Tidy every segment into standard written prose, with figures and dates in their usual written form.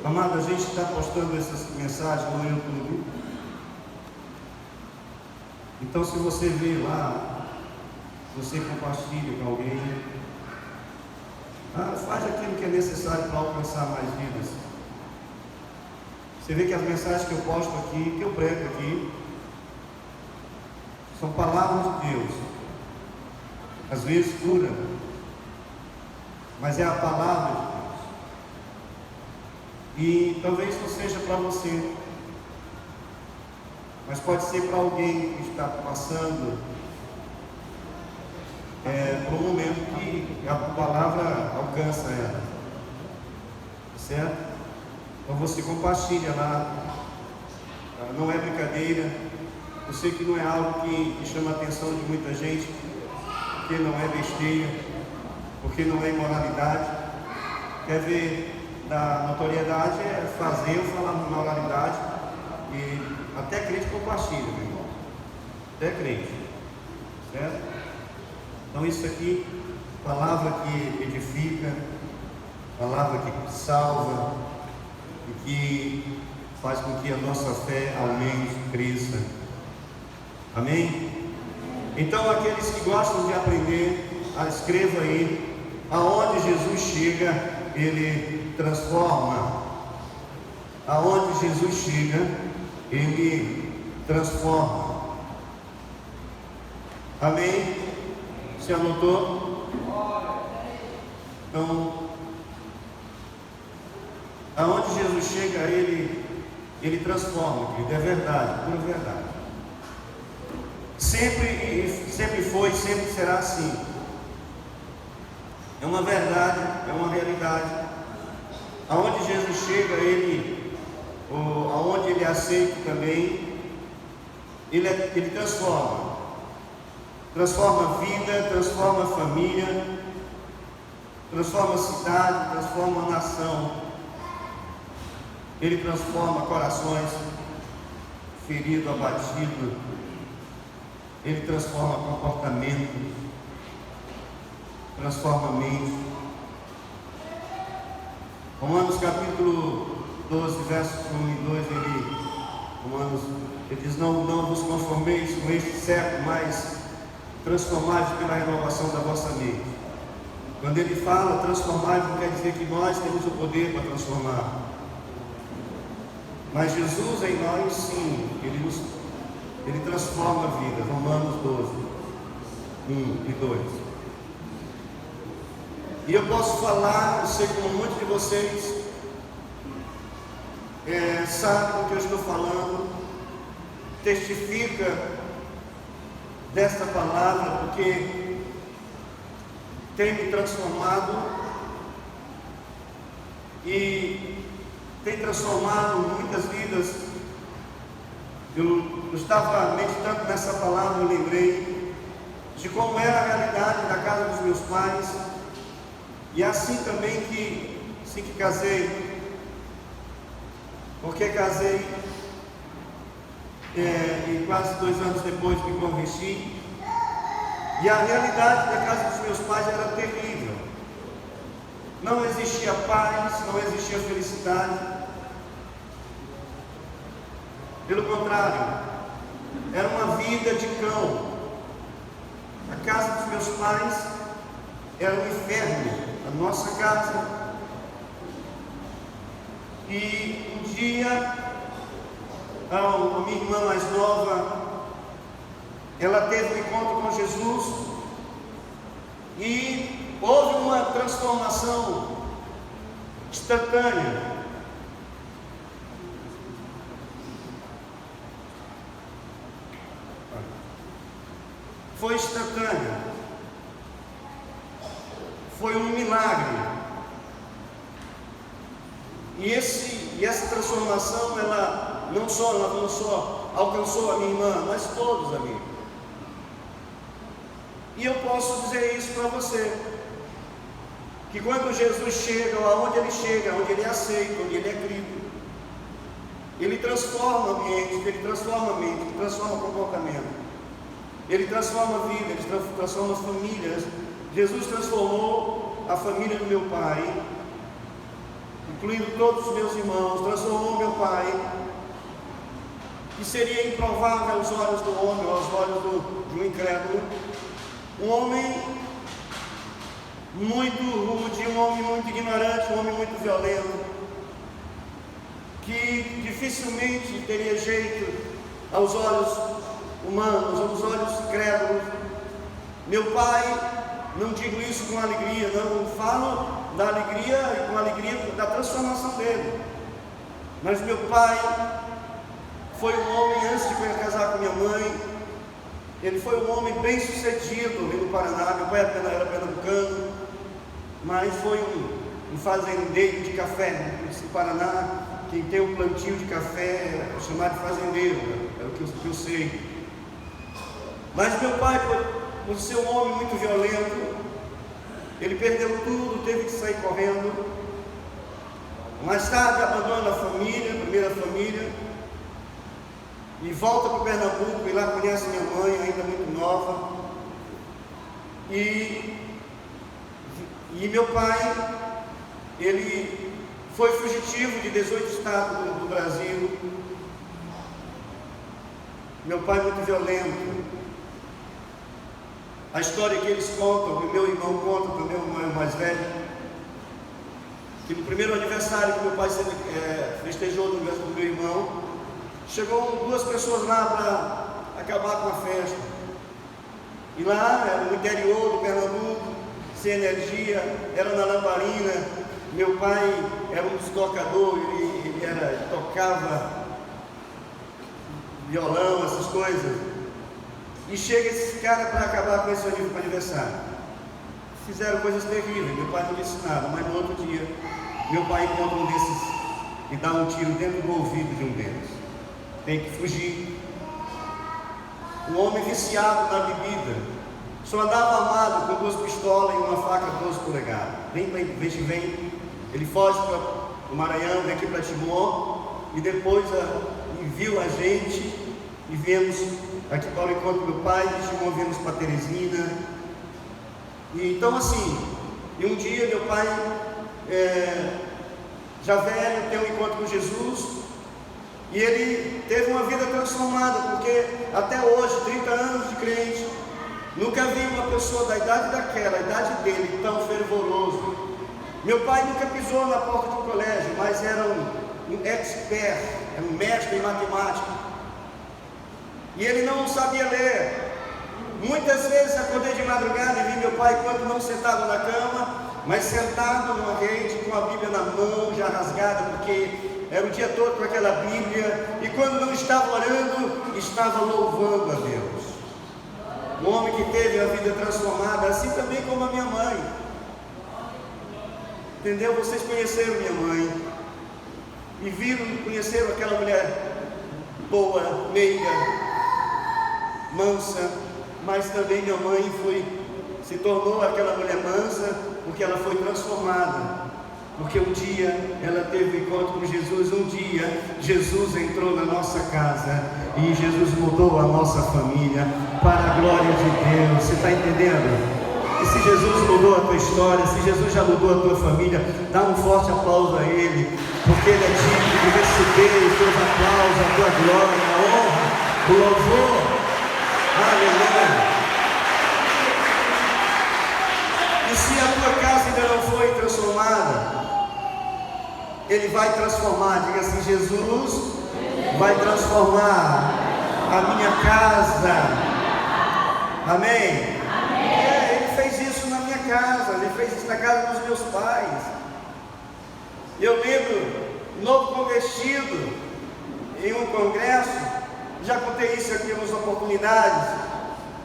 Amado, a gente está postando essas mensagens no YouTube. Então, se você vê lá, você compartilha com alguém, faz aquilo que é necessário para alcançar mais vidas. Você vê que as mensagens que eu posto aqui, que eu prego aqui, são palavras de Deus, às vezes dura, mas é a palavra de Deus. E talvez não seja para você, mas pode ser para alguém que está passando por um momento que a palavra alcança ela, certo? Então você compartilha lá, não é brincadeira. Eu sei que não é algo que chama a atenção de muita gente, porque não é besteira, porque não é imoralidade. Quer ver, da notoriedade é fazer ou falar moralidade, e até crente compartilha, meu irmão, até crente, certo? Então isso aqui, palavra que edifica, palavra que salva, e que faz com que a nossa fé aumente, cresça. Amém? Então aqueles que gostam de aprender, escreva aí, aonde Jesus chega, Ele transforma. Aonde Jesus chega, Ele transforma. Amém? Você anotou? Então, aonde Jesus chega, Ele transforma, querido. É verdade, pura verdade. Sempre foi, sempre será assim. É uma verdade, é uma realidade. Aonde Jesus chega, aonde Ele é aceito também, Ele transforma. Transforma a vida, transforma a família, transforma a cidade, transforma a nação. Ele transforma corações feridos, abatidos. Ele transforma comportamento, transforma a mente. Romanos capítulo 12, versos 1 e 2, ele diz, não vos conformeis com este século, mas transformai-vos pela renovação da vossa mente. Quando ele fala transformai-vos, não quer dizer que nós temos o poder para transformar. Mas Jesus em nós, sim, Ele transforma a vida. Romanos 12, 1 e 2. E eu posso falar, eu sei como muitos de vocês sabem do que eu estou falando, testifica desta palavra, porque tem me transformado e tem transformado muitas vidas. Eu estava meditando nessa palavra, eu lembrei de como era a realidade da casa dos meus pais, e assim também que casei, porque casei e quase 2 anos depois me converti, e a realidade da casa dos meus pais era terrível. Não existia paz, não existia felicidade. Pelo contrário, era uma vida de cão. A casa dos meus pais era um inferno, a nossa casa. E um dia, a minha irmã mais nova, ela teve um encontro com Jesus e houve uma transformação instantânea. Foi instantânea, foi um milagre. E essa transformação, ela não só alcançou a minha irmã, mas todos, amigos. E eu posso dizer isso para você, que quando Jesus chega, aonde ele é aceito, onde ele é crido, ele transforma o ambiente, ele transforma a mente, ele transforma o comportamento. Ele transforma a vida, ele transforma as famílias. Jesus transformou a família do meu pai incluindo todos os meus irmãos, transformou meu pai, que seria improvável aos olhos do homem, aos olhos de um incrédulo, um homem muito rude, um homem muito ignorante, um homem muito violento, que dificilmente teria jeito aos olhos humanos, aos olhos incrédulos. Meu pai, não digo isso com alegria, não falo da alegria e com alegria da transformação dele, mas meu pai foi um homem, antes de casar com minha mãe, ele foi um homem bem sucedido ali no Paraná. Meu pai era pernambucano, mas foi um fazendeiro de café no Paraná. Quem tem um plantio de café é chamado de fazendeiro, é o que eu sei. Mas meu pai, por ser um homem muito violento, ele perdeu tudo, teve que sair correndo. Mais tarde abandona a família, a primeira família, e volta para o Pernambuco, e lá conhece minha mãe, ainda muito nova. E meu pai, ele foi fugitivo de 18 estados do Brasil. Meu pai muito violento. A história que eles contam, que meu irmão conta, que o meu irmão é mais velho, que no primeiro aniversário que meu pai festejou no aniversário do meu irmão, chegou 2 pessoas lá para acabar com a festa. E lá, era no interior do Pernambuco, sem energia, era na lamparina. Meu pai era um dos tocadores, ele tocava violão, essas coisas. E chega esse cara para acabar com esse aniversário. Fizeram coisas terríveis, meu pai não disse nada, mas no outro dia, meu pai encontra um desses e dá um tiro dentro do ouvido de um deles. Tem que fugir. Um homem viciado na bebida, só andava armado com 2 pistolas e uma faca 12 polegadas. Vem, ele foge para o Maranhão, vem aqui para Timor, e depois viu a gente, e viemos aqui para o encontro do meu pai, de Timor viemos para Teresina. E então assim, e um dia meu pai, já velho, tem um encontro com Jesus, e ele teve uma vida transformada, porque até hoje, 30 anos de crente, nunca vi uma pessoa da idade daquela, a idade dele, tão fervoroso. Meu pai nunca pisou na porta de um colégio, mas era um expert, era um mestre em matemática. E ele não sabia ler. Muitas vezes acordei de madrugada e vi meu pai, enquanto não sentado na cama, mas sentado numa rede com a Bíblia na mão, já rasgada, porque era o dia todo com aquela Bíblia, e quando não estava orando, estava louvando a Deus. Um homem que teve a vida transformada, assim também como a minha mãe. Entendeu? Vocês conheceram minha mãe, e conheceram aquela mulher boa, meiga, mansa, mas também minha mãe se tornou aquela mulher mansa, porque ela foi transformada. Porque um dia ela teve um encontro com Jesus, um dia Jesus entrou na nossa casa e Jesus mudou a nossa família para a glória de Deus. Você está entendendo? E se Jesus mudou a tua história, se Jesus já mudou a tua família, dá um forte aplauso a Ele, porque Ele é digno de receber os teus aplausos, a tua glória, a honra, o louvor. Aleluia! E se a tua casa ainda não foi transformada, Ele vai transformar. Diga assim: Jesus vai transformar a minha casa. Amém? Ele fez isso na minha casa, Ele fez isso na casa dos meus pais. Eu lembro, novo convertido, em um congresso, já contei isso aqui em algumas oportunidades.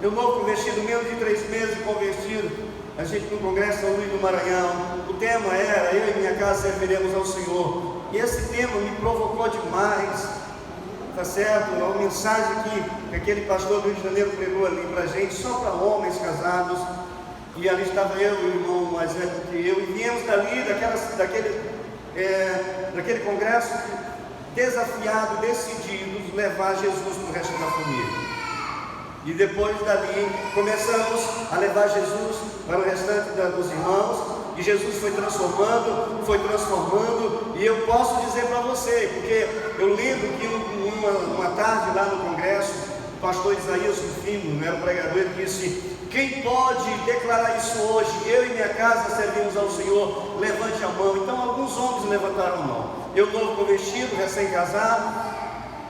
Eu novo convertido, menos de 3 meses de convertido, a gente no congresso São Luís do Maranhão, o tema era: eu e minha casa serviremos ao Senhor. E esse tema me provocou demais, tá certo? Uma mensagem que aquele pastor do Rio de Janeiro pregou ali pra gente, só para homens casados. E ali estava eu e o irmão mais velho que eu, e viemos dali, daquele congresso, desafiados, decididos levar Jesus para o resto da família. E depois dali começamos a levar Jesus para o restante dos irmãos, e Jesus foi transformando, e eu posso dizer para você, porque eu lembro que uma tarde lá no congresso, o pastor Isaías Rufino, era o pregador, ele disse: quem pode declarar isso hoje? Eu e minha casa servimos ao Senhor, levante a mão. Então alguns homens levantaram a mão. Eu novo convertido, recém-casado,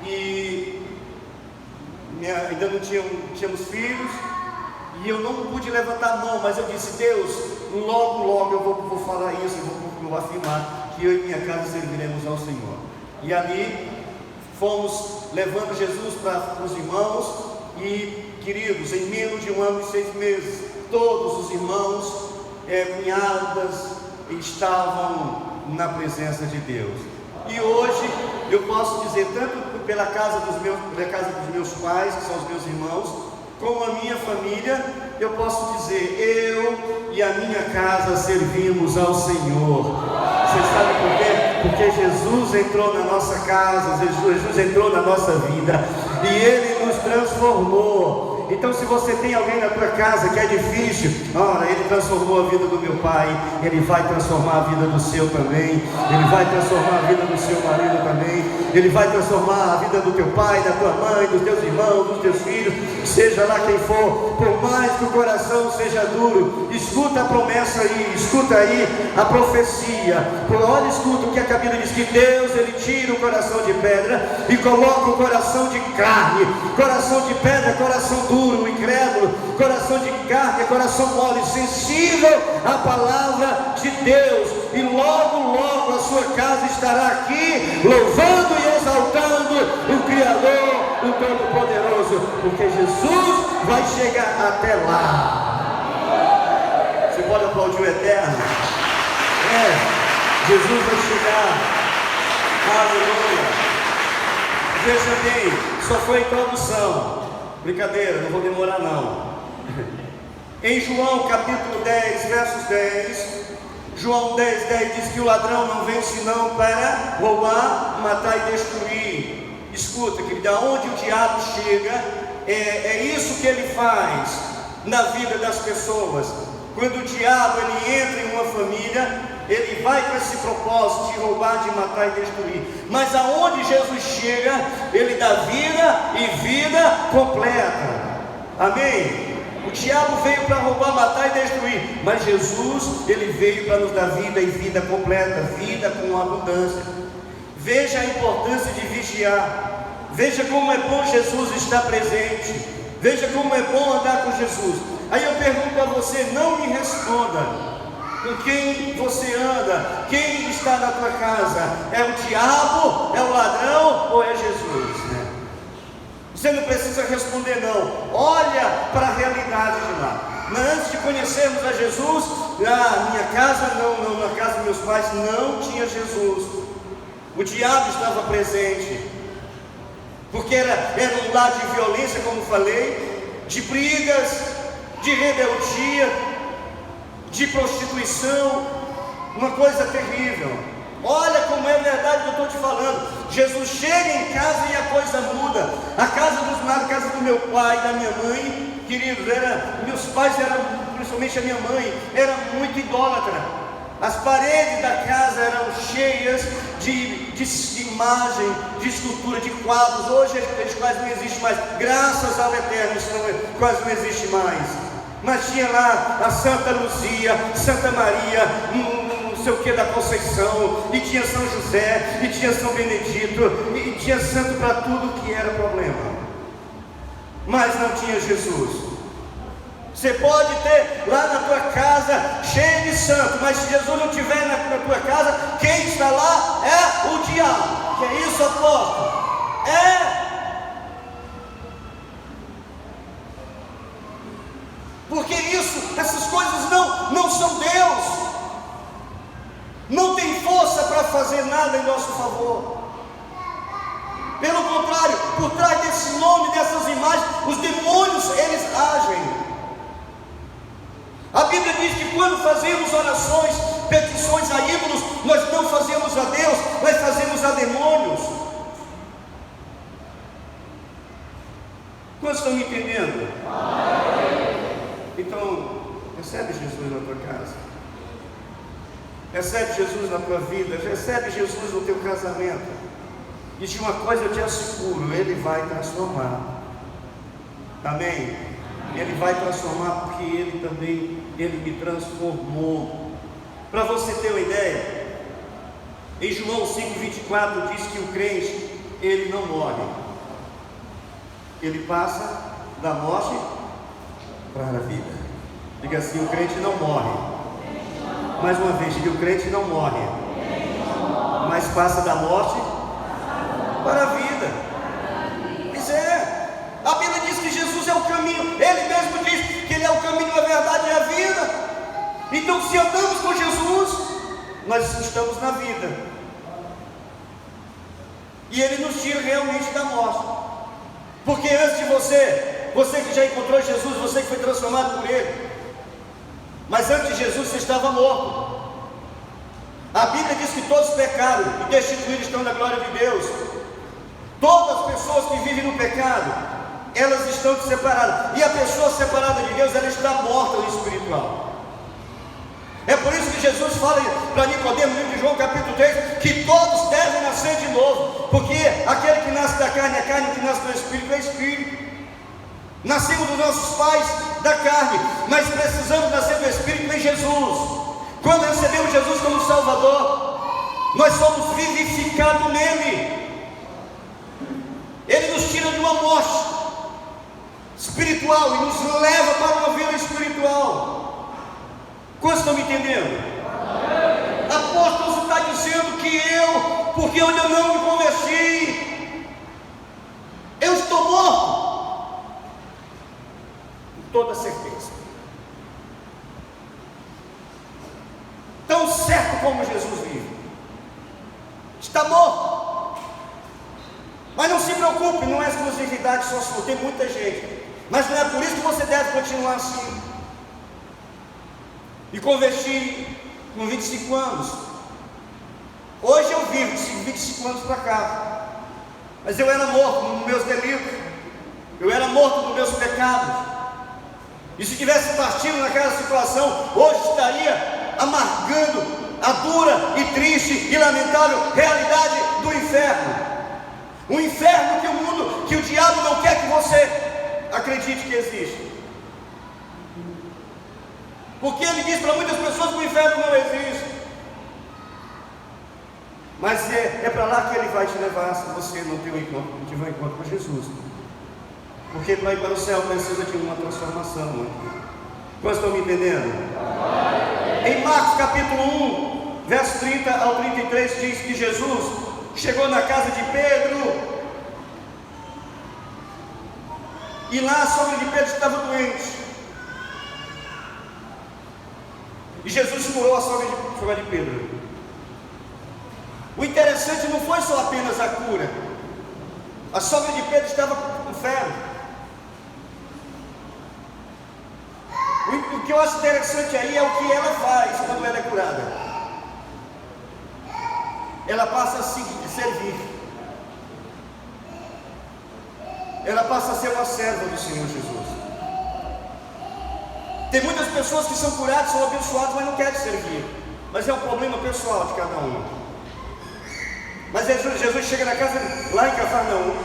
e ainda não tínhamos filhos, e eu não pude levantar a mão, mas eu disse: Deus, logo eu vou falar isso, eu vou afirmar que eu e minha casa serviremos ao Senhor. E ali fomos levando Jesus para os irmãos, e queridos, em menos de 1 ano e 6 meses, todos os irmãos, cunhadas, estavam na presença de Deus. E hoje eu posso dizer, tanto pela casa dos meus pais, que são os meus irmãos, como a minha família, eu posso dizer: eu e a minha casa servimos ao Senhor. Você sabe por quê? Porque Jesus entrou na nossa casa, Jesus entrou na nossa vida, e Ele nos transformou. Então, se você tem alguém na tua casa que é difícil, ora, Ele transformou a vida do meu pai, Ele vai transformar a vida do seu também, Ele vai transformar a vida do seu marido também, Ele vai transformar a vida do teu pai, da tua mãe, dos teus irmãos, dos teus filhos, seja lá quem for. Por mais que o coração seja duro, escuta a promessa aí, escuta aí a profecia. Olha, escuta o que a Bíblia diz, que Deus, Ele tira o coração de pedra e coloca o coração de carne. Coração de pedra, coração duro, incrédulo. Coração de carne, coração mole, sensível à palavra de Deus. E logo a sua casa estará aqui, louvando e exaltando o Criador, o Todo-Poderoso, porque Jesus vai chegar até lá. Você pode aplaudir o Eterno? Jesus vai chegar. Aleluia. Veja bem, só foi introdução. Brincadeira, não vou demorar não. Em João capítulo 10, versos 10, João 10 diz que o ladrão não vem senão para roubar, matar e destruir. Escuta, querido, aonde o diabo chega, é isso que ele faz na vida das pessoas. Quando o diabo ele entra em uma família, ele vai com esse propósito de roubar, de matar e destruir. Mas aonde Jesus chega, ele dá vida e vida completa. Amém? O diabo veio para roubar, matar e destruir, mas Jesus, ele veio para nos dar vida e vida completa, vida com abundância. Veja a importância de vigiar. Veja como é bom Jesus estar presente. Veja como é bom andar com Jesus. Aí eu pergunto a você, não me responda com quem você anda, quem está na tua casa. É o diabo, é o ladrão ou é Jesus? Você não precisa responder não. Olha para a realidade de lá. Antes de conhecermos a Jesus, na minha casa não, na casa dos meus pais não tinha Jesus. O diabo estava presente, porque era um lar de violência, como falei, de brigas, de rebeldia, de prostituição, uma coisa terrível. Olha como é verdade que eu estou te falando. Jesus chega em casa e a coisa muda. A casa dos meus, a casa do meu pai, da minha mãe, queridos, meus pais eram, principalmente a minha mãe, era muito idólatra. As paredes da casa eram cheias de imagem, de escultura, de quadros. Hoje eles quase não existem mais. Graças ao Eterno, isso quase não existe mais. Mas tinha lá a Santa Luzia, Santa Maria, não sei o que da Conceição, e tinha São José, e tinha São Benedito, e tinha santo para tudo que era problema. Mas não tinha Jesus. Você pode ter lá na tua casa cheio de santo, mas se Jesus não estiver na tua casa, quem está lá é o diabo. Que é isso, apóstolo? Porque essas coisas não são Deus. Não tem força para fazer nada em nosso favor. Pelo contrário, por trás desse nome, dessas imagens, os demônios, eles agem. A Bíblia diz que quando fazemos orações, petições a ídolos, nós não fazemos a Deus, nós fazemos a demônios. Quantos estão me entendendo? Então, recebe Jesus na tua casa. Recebe Jesus na tua vida, recebe Jesus no teu casamento. E de uma coisa eu te asseguro, Ele vai transformar. Amém? Ele vai transformar porque Ele me transformou. Para você ter uma ideia, em João 5,24 diz que o crente, ele não morre. Ele passa da morte para a vida. Diga assim, o crente não morre. Mais uma vez, diga, o crente não morre, mas passa da morte para a vida. Isso é. A Bíblia diz que Jesus é o caminho. Ele mesmo diz que Ele é o caminho, a verdade e a vida. Então, se andamos com Jesus, nós estamos na vida. E Ele nos tira realmente da morte. Porque antes de você que já encontrou Jesus, você que foi transformado por Ele, mas antes de Jesus você estava morto. A Bíblia diz que todos pecaram e destituídos estão da glória de Deus. Todas as pessoas que vivem no pecado, elas estão separadas. E a pessoa separada de Deus, ela está morta no espiritual. É por isso que Jesus fala para Nicodemo, no livro de João capítulo 3, que todos devem nascer de novo. Porque aquele que nasce da carne é carne, que nasce do espírito é espírito. Nascemos dos nossos pais da carne, mas precisamos nascer do Espírito em Jesus. Quando recebemos Jesus como Salvador, nós somos vivificados nele. Ele nos tira de uma morte espiritual e nos leva para uma vida espiritual. Quantos estão me entendendo? Apóstolo, você está dizendo que porque eu ainda não me converti, eu estou morto? Toda certeza. Tão certo como Jesus vive, está morto. Mas não se preocupe, não é exclusividade só sua, tem muita gente. Mas não é por isso que você deve continuar assim. Me converti com 25 anos. Hoje eu vivo de 25 anos para cá. Mas eu era morto nos meus delitos, eu era morto nos meus pecados. E se tivesse partido naquela situação, hoje estaria amargando a dura e triste e lamentável realidade do inferno. Um inferno que o diabo não quer que você acredite que existe. Porque ele diz para muitas pessoas que o inferno não existe. Mas é para lá que ele vai te levar se você não tiver um encontro com Jesus. Porque para ir para o céu precisa de uma transformação. Vocês estão me entendendo? Em Marcos capítulo 1, verso 30 ao 33, diz que Jesus chegou na casa de Pedro. E lá a sogra de Pedro estava doente. E Jesus curou a sogra de Pedro. O interessante não foi só apenas a cura. A sogra de Pedro estava com febre. O que eu acho interessante aí é o que ela faz quando ela é curada. Ela passa a servir. Ela passa a ser uma serva do Senhor Jesus. Tem muitas pessoas que são curadas, são abençoadas, mas não querem servir. Mas é um problema pessoal de cada um. Mas Jesus chega na casa, lá em Cafarnaum.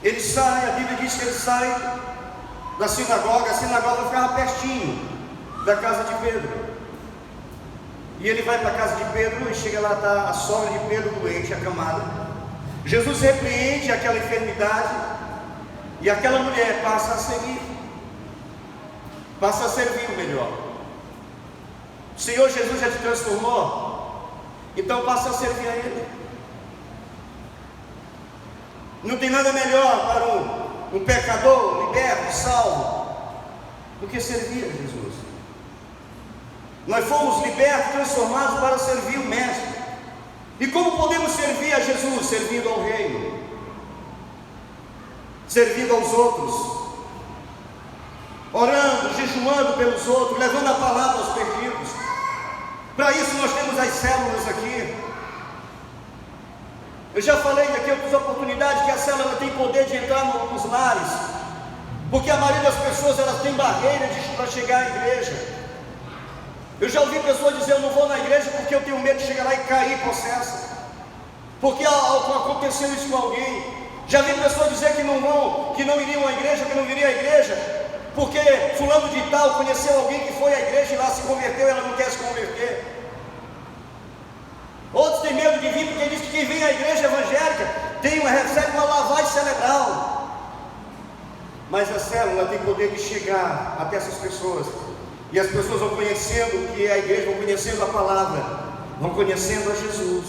Ele sai, a Bíblia diz que ele sai da sinagoga. A sinagoga ficava pertinho da casa de Pedro. E ele vai para a casa de Pedro e chega lá, está a sogra de Pedro doente, acamada. Jesus repreende aquela enfermidade e aquela mulher passa a servir. Passa a servir o melhor. O Senhor Jesus já te transformou, então passa a servir a Ele. Não tem nada melhor para um pecador liberto, salvo, do que servir a Jesus. Nós fomos libertos, transformados para servir o Mestre. E como podemos servir a Jesus? Servindo ao Reino, servindo aos outros, orando, jejuando pelos outros, levando a palavra aos perdidos. Para isso nós temos as células aqui. Eu já falei aqui em outras oportunidades que a célula tem poder de entrar nos lares, porque a maioria das pessoas elas tem barreira para chegar à igreja. Eu já ouvi pessoas dizer: eu não vou na igreja porque eu tenho medo de chegar lá e cair possessa, porque aconteceu isso com alguém. Já vi pessoas dizer que não iriam à igreja, que não viriam à igreja, porque fulano de tal conheceu alguém que foi à igreja e lá se converteu e ela não quer se converter. Outros têm medo de vir porque diz que quem vem à igreja evangélica recebe uma lavagem cerebral. Mas a célula tem poder de chegar até essas pessoas, e as pessoas vão conhecendo o que é a igreja, vão conhecendo a palavra, vão conhecendo a Jesus.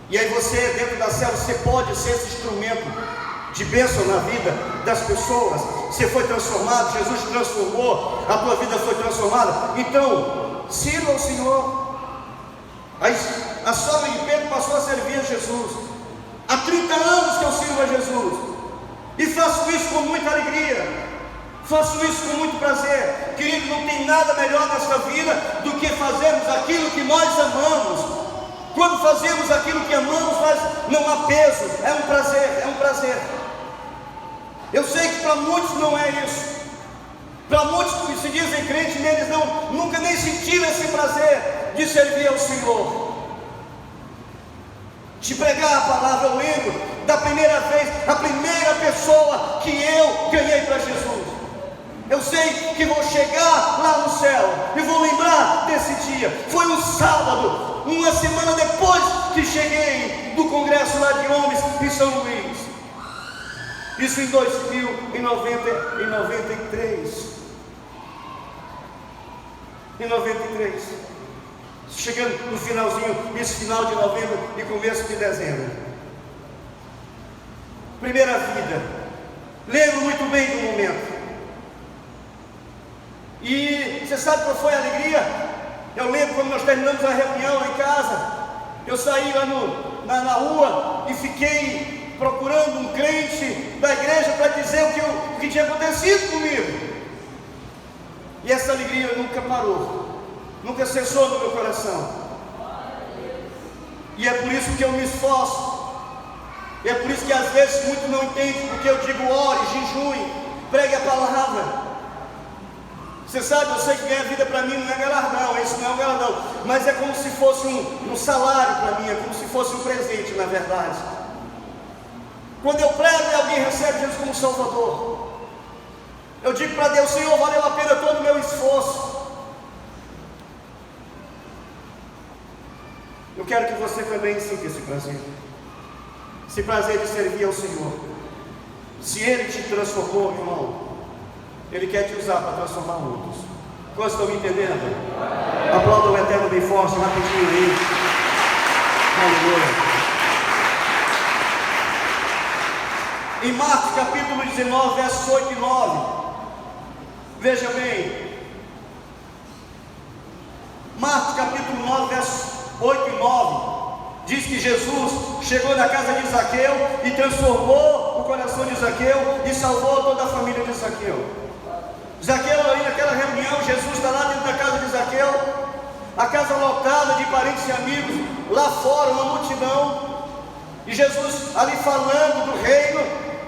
E aí você, dentro da célula, você pode ser esse instrumento de bênção na vida das pessoas. Você foi transformado, Jesus te transformou, a tua vida foi transformada. Então, sirva ao Senhor. A sogra de Pedro passou a servir a Jesus. Há 30 anos que eu sirvo a Jesus, e faço isso com muita alegria, faço isso com muito prazer. Querido, não tem nada melhor nesta vida do que fazermos aquilo que nós amamos. Quando fazemos aquilo que amamos, não há peso, é um prazer, é um prazer. Eu sei que para muitos não é isso. Para muitos que se dizem crentes, eles nunca nem sentiram esse prazer de servir ao Senhor, de pregar a palavra. Eu lembro da primeira vez, a primeira pessoa que eu ganhei para Jesus. Eu sei que vou chegar lá no céu e vou lembrar desse dia. Foi um sábado, uma semana depois que cheguei do congresso lá de homens em São Luís. Isso em 1993. Em 93. Chegando no finalzinho, esse final de novembro e começo de dezembro. Primeira vida. Lembro muito bem do momento. E você sabe qual foi a alegria? Eu lembro quando nós terminamos a reunião lá em casa. Eu saí lá na rua e fiquei procurando um crente da igreja para dizer o que tinha acontecido comigo. E essa alegria nunca parou, nunca cessou no meu coração. E é por isso que eu me esforço. E é por isso que às vezes muitos não entendem, porque eu digo: ore, jejue, pregue a palavra. Você sabe, eu sei que ganhar vida para mim não é galardão, isso não é um galardão, mas é como se fosse um salário para mim, é como se fosse um presente, na verdade. Quando eu prego e alguém recebe Jesus como Salvador, eu digo para Deus: Senhor, valeu a pena todo o meu esforço. Eu quero que você também sinta esse prazer de servir ao Senhor. Se Ele te transformou, irmão, Ele quer te usar para transformar outros. Quantos estão me entendendo? Aplauda o Eterno bem forte, rapidinho aí. Aleluia. Em Marcos capítulo 19, versos 8 e 9. Veja bem. Marcos capítulo 9, versos 8 e 9. Diz que Jesus chegou na casa de Zaqueu e transformou o coração de Zaqueu e salvou toda a família de Zaqueu. Zaqueu, ali naquela reunião, Jesus está lá dentro da casa de Zaqueu, a casa lotada de parentes e amigos, lá fora uma multidão, e Jesus ali falando do reino,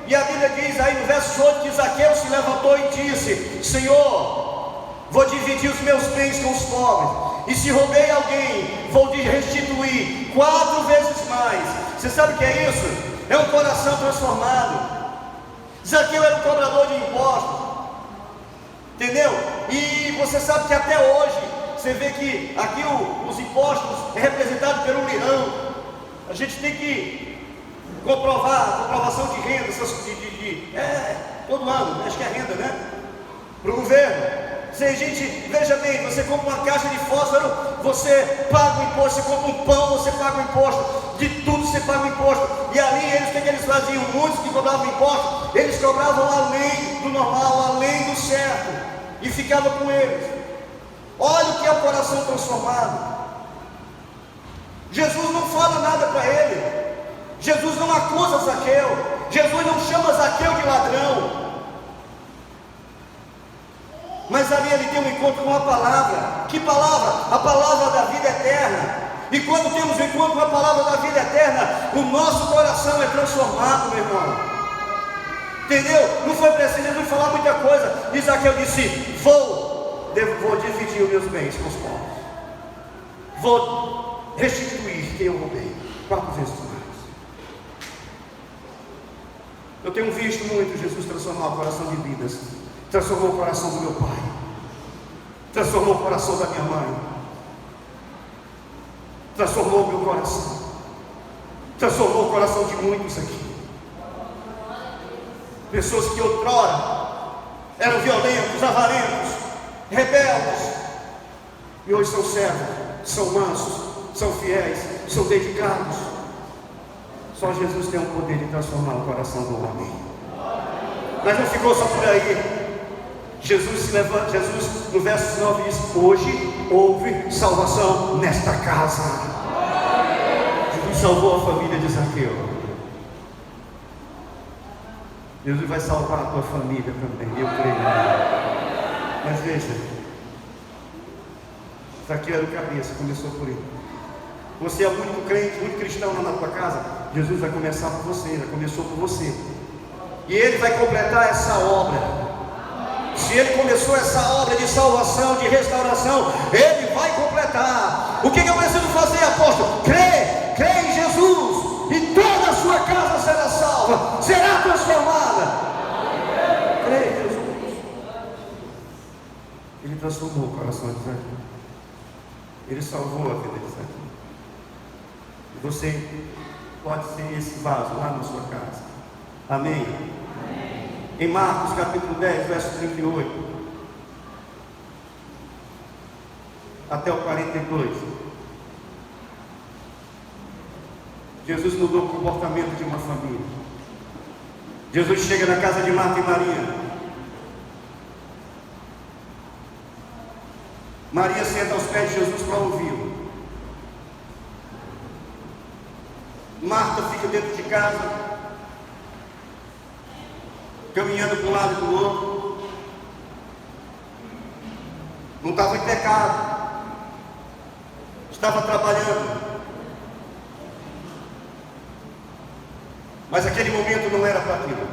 e a Bíblia diz aí no verso 8 que Zaqueu se levantou e disse: Senhor, vou dividir os meus bens com os pobres, e se roubei alguém, vou restituir 4 vezes mais. Você sabe o que é isso? É um coração transformado. Zaqueu era um cobrador de impostos, entendeu? E você sabe que até hoje, você vê que aqui os impostos é representado pelo leão. A gente tem que comprovar, comprovação de renda, todo ano, acho que é renda, né? Para o governo. Se a gente, veja bem, você compra uma caixa de fósforo, você paga o imposto. Você compra um pão, você paga o imposto. De tudo você paga o imposto. E ali eles, o que eles faziam? Muitos que cobravam imposto, eles cobravam além do normal, além do certo, e ficava com eles. Olha o que é o coração transformado. Jesus não fala nada para ele. Jesus não acusa Zaqueu. Jesus não chama Zaqueu de ladrão. Mas ali ele tem um encontro com a palavra. Que palavra? A palavra da vida eterna. E quando temos um encontro com a palavra da vida eterna, o nosso coração é transformado, meu irmão. Entendeu? Não foi preciso Jesus falar muita coisa. E Zaqueu disse: vou vou dividir os meus bens com os pobres. Vou restituir quem eu roubei 4 vezes mais. Eu tenho visto muito Jesus transformar o coração de vidas. Transformou o coração do meu pai, transformou o coração da minha mãe, transformou o meu coração, transformou o coração de muitos aqui. Pessoas que outrora eram violentos, avarentos, rebeldes, e hoje são servos, são mansos, são fiéis, são dedicados. Só Jesus tem o poder de transformar o coração do homem. Mas não ficou só por aí. Jesus se levanta, Jesus no verso 9 diz: hoje houve salvação nesta casa. Jesus salvou a família de Zaqueu. Jesus vai salvar a tua família também, eu creio. Mas veja, Zaqueu era o cabeça, começou por ele. Você é o único crente, o único cristão lá na tua casa. Jesus vai começar por você, já começou por você. E Ele vai completar essa obra. Se Ele começou essa obra de salvação, de restauração, Ele vai completar. O que eu preciso fazer, apóstolo? Crê em Jesus, e toda a sua casa será salva, será transformada. Crê em Jesus. Ele transformou o coração de Zaqueu. Ele salvou a vida de Zaqueu. E você pode ser esse vaso lá na sua casa. Amém? Em Marcos capítulo 10, verso 38 até o 42, Jesus mudou o comportamento de uma família. Jesus chega na casa de Marta e Maria. Maria senta aos pés de Jesus para ouvi-lo. Marta fica dentro de casa, caminhando para um lado e para o outro. Não estava em pecado, estava trabalhando. Mas aquele momento não era para aquilo.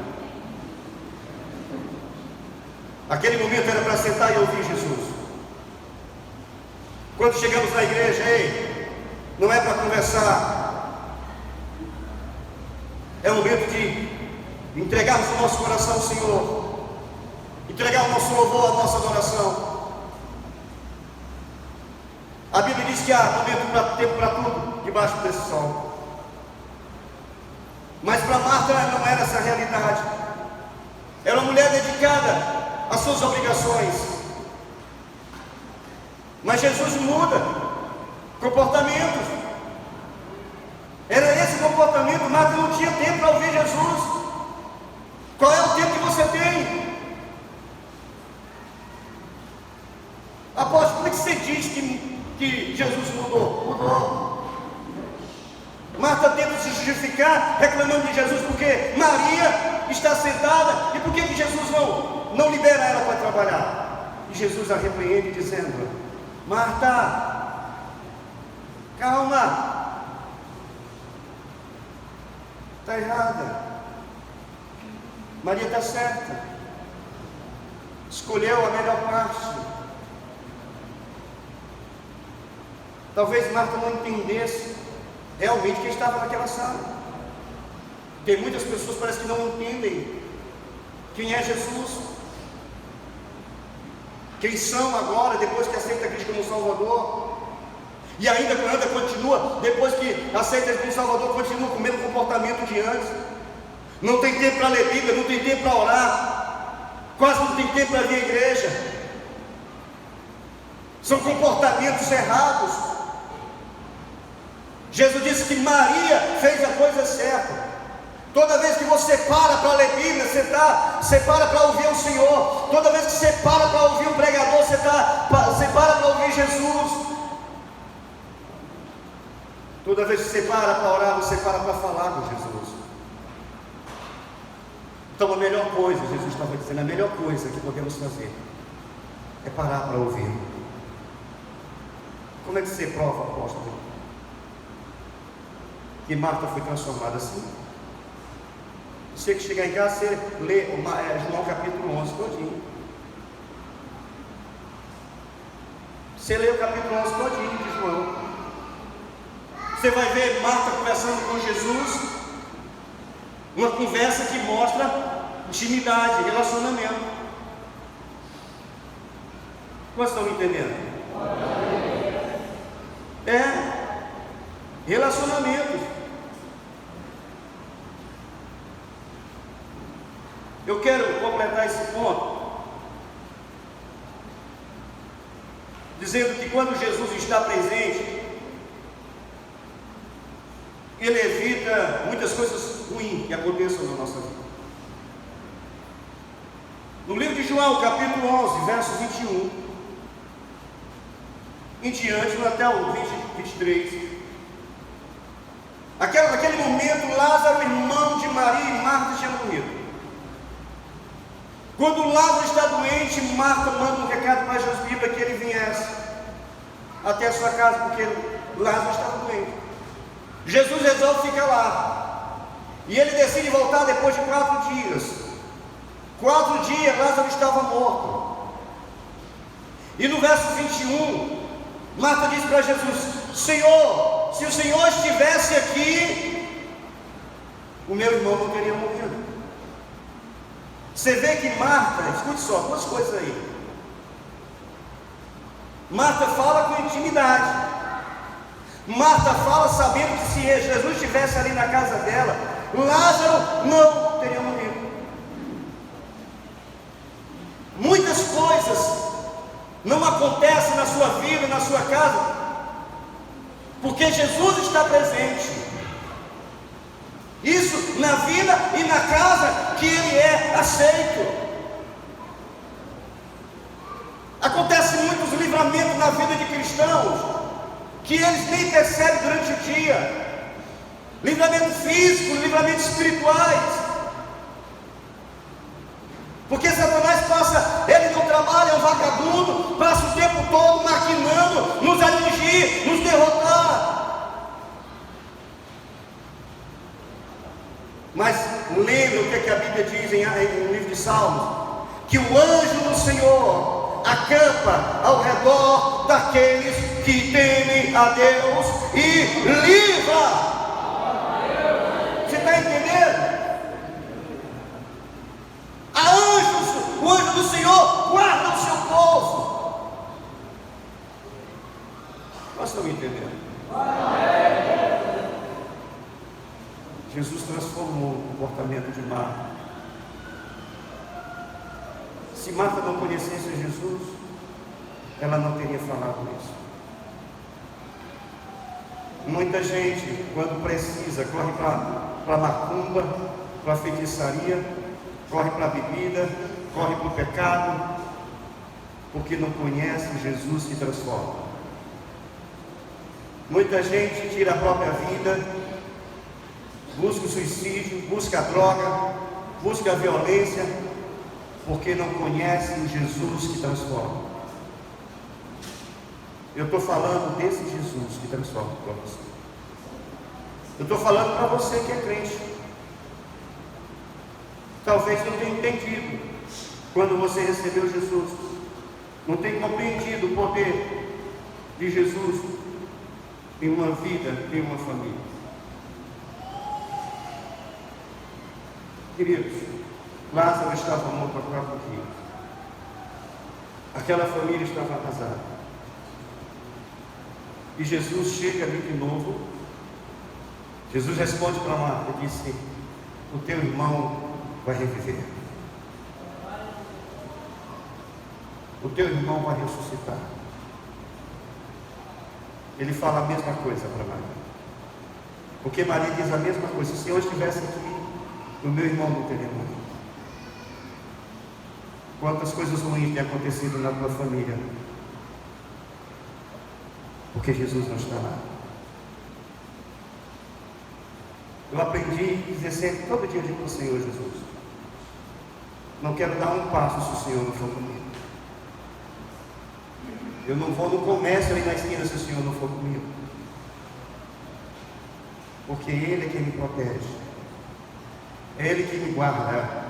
Aquele momento era para sentar e ouvir Jesus. Quando chegamos na igreja, não é para conversar. É o momento de entregarmos o nosso coração ao Senhor, entregar o nosso louvor, a nossa adoração. A Bíblia diz que há tempo para tudo debaixo desse sol. Mas para Marta não era essa a realidade. Era uma mulher dedicada às suas obrigações. Mas Jesus muda comportamentos. Era esse comportamento. Marta não tinha tempo para ouvir Jesus. Qual é o tempo que você tem? Apóstolo, como é que você diz que Jesus mudou? Mudou. Marta tenta se justificar, reclamando de Jesus, porque Maria está sentada, e por que Jesus não libera ela para trabalhar? E Jesus a repreende, dizendo: Marta, calma, está errada. Maria está certa, escolheu a melhor parte. Talvez Marta não entendesse realmente quem estava naquela sala. Tem muitas pessoas que parece que não entendem quem é Jesus, quem são agora, depois que aceita Cristo como Salvador. E ainda continua, depois que aceita como Salvador, continua com o mesmo comportamento de antes. Não tem tempo para ler Bíblia, não tem tempo para orar, quase não tem tempo para vir à igreja. São comportamentos errados. Jesus disse que Maria fez a coisa certa. Toda vez que você para ler Bíblia, você para para ouvir o Senhor. Toda vez que você para ouvir um pregador, você para para ouvir Jesus. Toda vez que você para orar, você para falar com Jesus. Então a melhor coisa, Jesus estava dizendo, a melhor coisa que podemos fazer é parar para ouvir. Como é que você prova, apóstolo, que Marta foi transformada assim? Você que chegar em casa, você lê João capítulo 11 todinho. Você lê o capítulo 11 todinho de João. Você vai ver Marta conversando com Jesus. Uma conversa que mostra intimidade, relacionamento. Vocês estão me entendendo? Relacionamentos. Eu quero completar esse ponto dizendo que quando Jesus está presente, Ele evita muitas coisas ruins que aconteçam na nossa vida. No livro de João, capítulo 11, verso 21 em diante, até o 23, naquele momento, Lázaro, irmão de Maria e Marta, tinha morrido. Quando Lázaro está doente, Marta manda um recado para Jesus para que ele viesse até a sua casa, porque Lázaro estava doente. Jesus resolve ficar lá, e ele decide voltar depois de 4 dias. 4 dias Lázaro estava morto. E no verso 21, Marta diz para Jesus: Senhor, se o Senhor estivesse aqui, o meu irmão não teria morrido. Você vê que Marta, escute só, 2 coisas aí. Marta fala com intimidade. Marta fala sabendo que se Jesus estivesse ali na casa dela, Lázaro não teria morrido. Muitas coisas não acontecem na sua vida, na sua casa, porque Jesus está presente. Isso na vida e na casa que Ele é aceito. Acontece muitos livramentos na vida de cristãos que eles nem percebem durante o dia. Livramento físico, livramentos espirituais. Porque Satanás passa, ele não trabalha, é um vagabundo, passa o tempo todo maquinando, nos atingir, nos derrotar. Mas lembra o que a Bíblia diz no livro de Salmos? Que o anjo do Senhor acampa ao redor daqueles que temem a Deus e livra. Você está entendendo? Há anjos, o anjo do Senhor guarda o seu povo. Nós estamos entendendo? Jesus transformou o comportamento de Marta. Se Marta não conhecesse Jesus, ela não teria falado isso. Muita gente, quando precisa, corre para a macumba, para a feitiçaria, corre para a bebida, corre para o pecado, porque não conhece Jesus que transforma. Muita gente tira a própria vida, busca o suicídio, busca a droga, busca a violência, porque não conhece o Jesus que transforma. Eu estou falando desse Jesus que transforma para você. Eu estou falando para você que é crente. Talvez não tenha entendido quando você recebeu Jesus, não tenha compreendido o poder de Jesus em uma vida, em uma família. Queridos, Lázaro estava morto há 4 dias. Aquela família estava arrasada. E Jesus chega ali de novo. Jesus responde para Marta e disse: o teu irmão vai reviver. O teu irmão vai ressuscitar. Ele fala a mesma coisa para Maria. Porque Maria diz a mesma coisa: se o Senhor estivesse aqui, o meu irmão não teria morrido. Quantas coisas ruins têm acontecido na tua família, porque Jesus não está lá. Eu aprendi a dizer sempre, todo dia, digo para o Senhor: Jesus, não quero dar um passo se o Senhor não for comigo. Eu não vou no comércio ali na esquina se o Senhor não for comigo, porque Ele é quem me protege, é Ele que me guarda.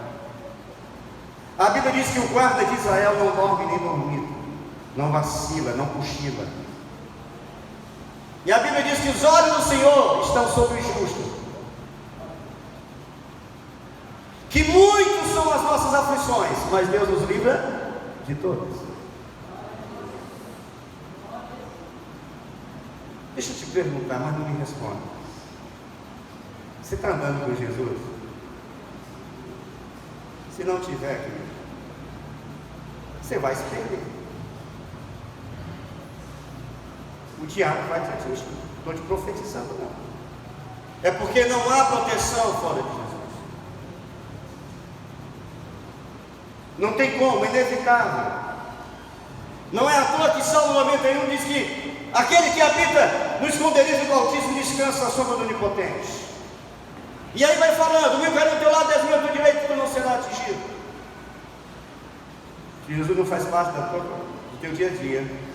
A Bíblia diz que o guarda de Israel não dorme nem dormido. não vacila, não cochila. E a Bíblia diz que os olhos do Senhor estão sobre os justos. Que muitos são as nossas aflições, mas Deus nos livra de todas. Deixa eu te perguntar, mas não me responda. Você está andando com Jesus? Se não tiver, querido, você vai se perder. O diabo vai te atingir. Estou te profetizando, não. É porque não há proteção fora de Jesus. Não tem como, é inevitável. Não é à toa que Salmo 91 diz que aquele que habita no esconderijo do Altíssimo descansa à sombra do Onipotente. E aí vai falando: 1.000 cairão do teu lado, 10.000 ao teu direito, tu não será atingido. Se Jesus não faz parte do teu dia a dia,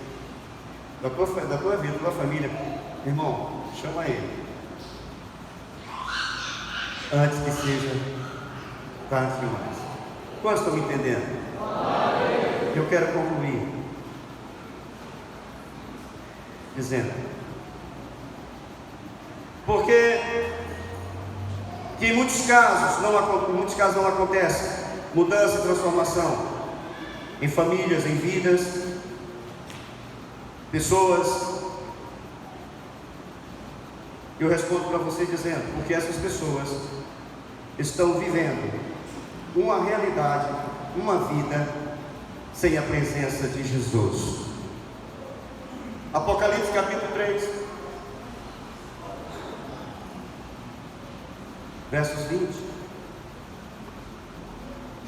da tua vida, da tua família, irmão, chama ele antes que seja tarde demais. Quantos estão me entendendo? Eu quero concluir dizendo, porque que em muitos casos não acontece mudança e transformação em famílias, em vidas, pessoas. Eu respondo para você dizendo, porque essas pessoas estão vivendo uma realidade, uma vida sem a presença de Jesus. Apocalipse capítulo 3, versos 20.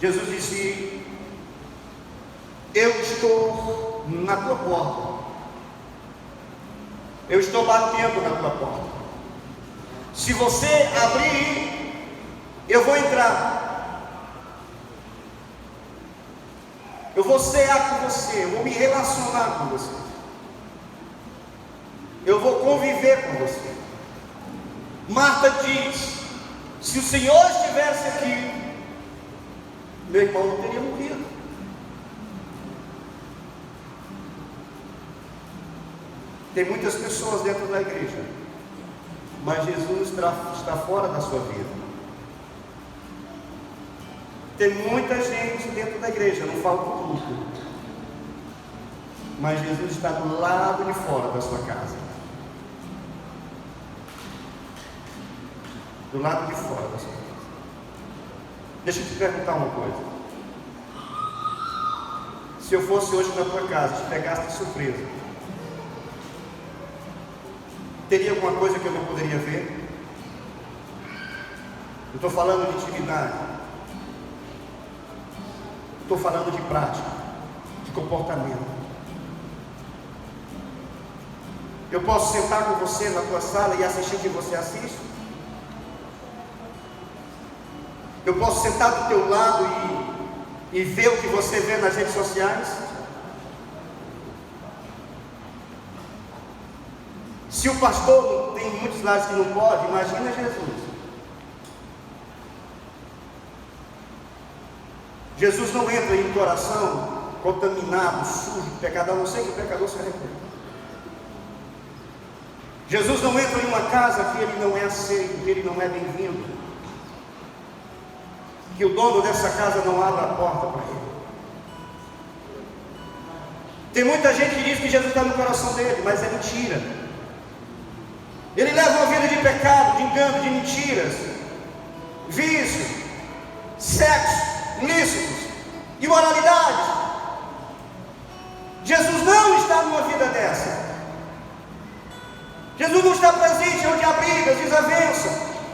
Jesus disse: eu estou na tua porta, eu estou batendo na tua porta. Se você abrir, eu vou entrar. Eu vou cear com você, eu vou me relacionar com você, eu vou conviver com você. Marta diz: se o Senhor estivesse aqui, meu irmão não teria morrido. Tem muitas pessoas dentro da igreja, mas Jesus está fora da sua vida. Tem muita gente dentro da igreja, não falo com tudo, mas Jesus está do lado de fora da sua casa, do lado de fora da sua casa. Deixa eu te perguntar uma coisa: se eu fosse hoje na tua casa, te pegasse de surpresa, teria alguma coisa que eu não poderia ver? Eu estou falando de intimidade, estou falando de prática, de comportamento. Eu posso sentar com você na tua sala e assistir o que você assiste? Eu posso sentar do teu lado e ver o que você vê nas redes sociais? Se o pastor tem muitos lados que não pode, imagina Jesus. Jesus não entra em um coração contaminado, sujo, pecador, a não ser que o pecador se arrependa. Jesus não entra em uma casa que ele não é aceito, que ele não é bem-vindo, que o dono dessa casa não abra a porta para ele. Tem muita gente que diz que Jesus está no coração dele, mas é mentira. Ele leva uma vida de pecado, de engano, de mentiras, vício, sexo, ilícitos, imoralidade. Jesus não está numa vida dessa. Jesus não está presente onde há brigas, desavença,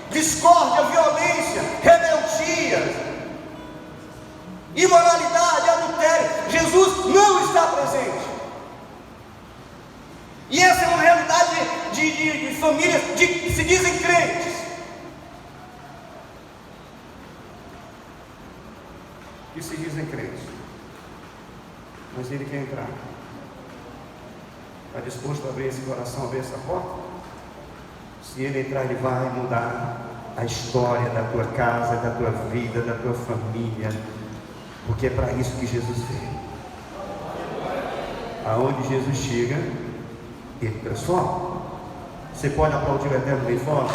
discórdia, violência, rebeldia, imoralidade, adultério. Jesus não está presente. E essa é uma realidade de famílias que se dizem crentes, mas ele quer entrar. Está disposto a abrir esse coração, abrir essa porta? Se ele entrar, ele vai mudar a história da tua casa, da tua vida, da tua família, porque é para isso que Jesus veio. Aonde Jesus chega, Ele transforma. Você pode aplaudir o Eterno bem forte?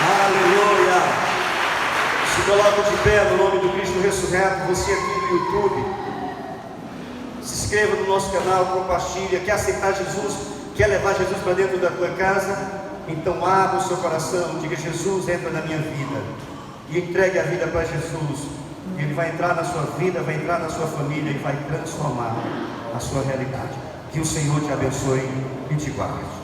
Aleluia! Se coloca de pé no nome do Cristo ressurreto. Você aqui no YouTube, se inscreva no nosso canal, compartilha. Quer aceitar Jesus? Quer levar Jesus para dentro da tua casa? Então abra o seu coração, diga: Jesus, entra na minha vida, e entregue a vida para Jesus. Ele vai entrar na sua vida, vai entrar na sua família e vai transformar a sua realidade. Que o Senhor te abençoe e te guarde.